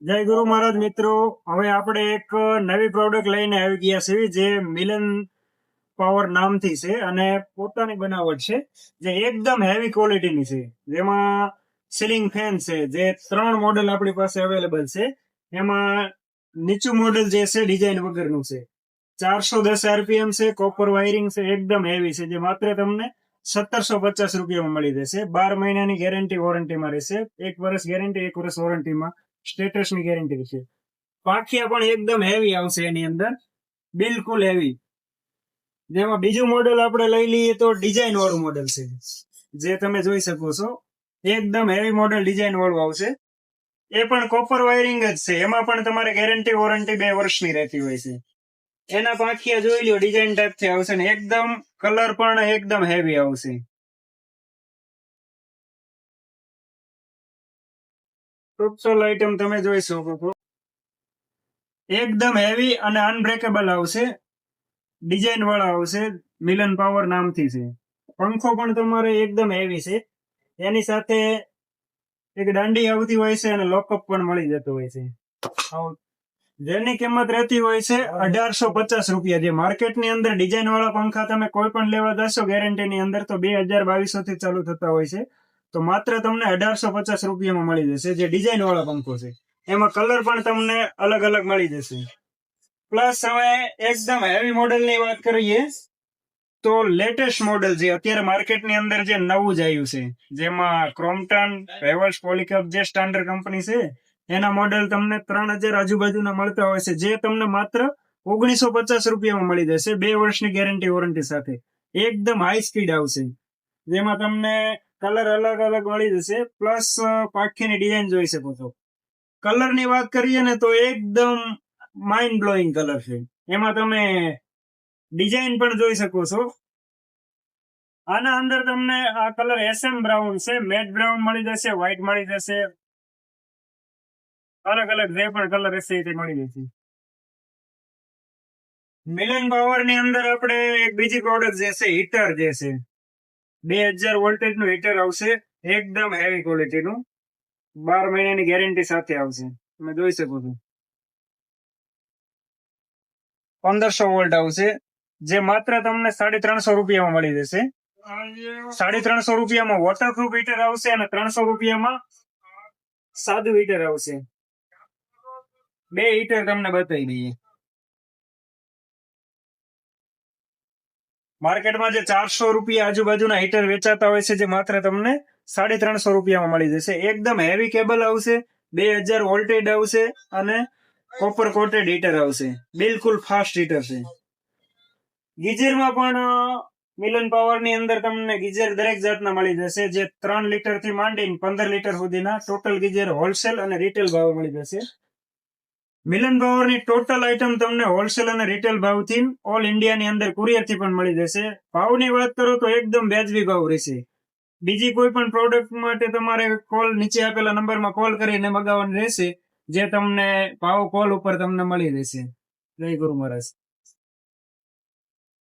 જય ગુરુ મહારાજ મિત્રો, હવે આપણે એક નવી પ્રોડક્ટ લઈને આવી ગયા છે જે મિલન પાવર નામથી છે અને પોતાની બનાવટ છે જે એકદમ હેવી ક્વોલિટીની છે. જેમાં સીલિંગ ફેન છે જે 3 મોડેલ આપણી પાસે અવેલેબલ છે. એમાં નીચું મોડેલ જે છે ડિઝાઇન વગરનું છે, 410 આરપીએમ છે, કોપર વાયરિંગ છે, એકદમ હેવી છે જે માત્ર તમને 1750 રૂપિયામાં મળી જશે. 12 મહિનાની ગેરંટી વોરંટીમાં રહેશે, 1 વર્ષ ગેરંટી, 1 વર્ષ વોરંટીમાં સ્ટેટસની ગેરંટી છે. પાંખિયા પણ એકદમ હેવી આવશે એની અંદર, બિલકુલ હેવી. જેમાં બીજું મોડેલ આપણે લઈ લઈએ તો ડિઝાઇન વાળું મોડેલ છે જે તમે જોઈ શકો છો, એકદમ હેવી મોડેલ ડિઝાઇન વાળું આવશે. એ પણ કોપર વાયરિંગ જ છે, એમાં પણ તમારે ગેરંટી વોરંટી 2 વર્ષની રહેતી હોય છે. એના પાંખિયા જોઈ લો, ડિઝાઇન ટાઈપ થી આવશે ને એકદમ કલર પણ એકદમ હેવી આવશે. ટોટલ આઈટમ તમે જોઈ શકો છો, એકદમ હેવી અને અનબ્રેકેબલ આવશે, ડિઝાઇન વાળા આવશે, મિલન પાવર નામથી છે. પંખો પણ તમારે એકદમ હેવી છે, એની સાથે એક દાંડી આવતી હોય છે અને લોકઅપ પણ મળી જતો હોય છે, જેની કિંમત રહેતી હોય છે 1850 રૂપિયા. જે માર્કેટની અંદર ડિઝાઇન વાળા પંખા તમે કોઈ પણ લેવા જશો ગેરંટીની અંદર તો 2200 થી ચાલુ થતા હોય છે, તો માત્ર તમને 1850 રૂપિયામાં મળી જશે જે ડિઝાઇન વાળા પંખો છે. એમાં કલર પણ તમને અલગ અલગ મળી જશે. પ્લસ હવે એકદમ હેવી મોડેલની વાત કરીએ તો લેટેસ્ટ મોડેલ જે અત્યારે માર્કેટની અંદર જે નવું જ આવ્યું છે, જેમાં ક્રોમ્પટન, હેવલ્સ, પોલીકેબ જે સ્ટાન્ડર્ડ કંપની છે એના મોડેલ તમને 3000 આજુબાજુના મળતા હોય છે, જે તમને માત્ર 1950 રૂપિયામાં મળી જશે, 2 વર્ષની ગેરંટી વોરંટી સાથે. એકદમ હાઈ સ્પીડ આવશે, જેમાં તમને કલર અલગ અલગ મળી જશે. પ્લસ પાંખીની ડિઝાઇન જોઈ શકો છો. કલરની વાત કરીએ ને તો એકદમ માઇન્ડ બ્લોઈંગ કલર છે. એમાં તમે ડિઝાઇન પણ જોઈ શકો છો. આના અંદર તમને આ કલર એસએમ બ્રાઉન છે, મેટ બ્રાઉન મળી જશે, વ્હાઇટ મળી જશે, અલગ અલગ જે પણ કલર હશે તે મળી જશે. મિલન પાવર ની અંદર આપણે એક બીજી પ્રોડક્ટ જે છે હીટર જે છે, 2000 વોલ્ટેજ નું હીટર આવશે, એકદમ હેવી ક્વોલિટીનું, 12 મહિનાની ગેરંટી સાથે આવશે. તમે જોઈ શકો છો, 1500 વોલ્ટ આવશે, જે માત્ર તમને 350 રૂપિયામાં મળી જશે. 350 રૂપિયામાં વોટરપ્રૂફ હીટર આવશે અને 300 રૂપિયામાં સાદું હીટર આવશે. 2 હીટર તમને બતાવી દઈએ. માર્કેટમાં જે 400 રૂપિયા આજુબાજુના હીટર વેચાતા હોય છે, જે માત્ર તમને 350 રૂપિયામાં મળી જશે. એકદમ હેવી કેબલ આવશે, 2000 વોલ્ટેજ આવશે અને કોપર કોટેડ હીટર આવશે, બિલકુલ ફાસ્ટ હીટર છે. ગીઝરમાં પણ મિલન પાવર ની અંદર તમને ગીઝર દરેક જાતના મળી જશે, જે 3 લીટર થી માંડીને 15 લીટર સુધીના ટોટલ ગીઝર હોલસેલ અને રિટેલ ભાવ મળી જશે. મિલન પાવર ની ટોટલ આઈટમ તમને હોલસેલ અને રિટેલ ભાવથી ઓલ ઇન્ડિયા ની અંદર કુરિયર થી પણ મળી જશે. ભાવની વાત કરો તો એકદમ વ્યાજબી ભાવ રહેશે. બીજી કોઈ પણ પ્રોડક્ટ માટે તમારે કોલ નીચે આપેલા નંબરમાં કોલ કરીને મગાવવાનું રહેશે, જે તમને ભાવ કોલ ઉપર તમને મળી રહેશે. જય ગુરુ મહારાજ.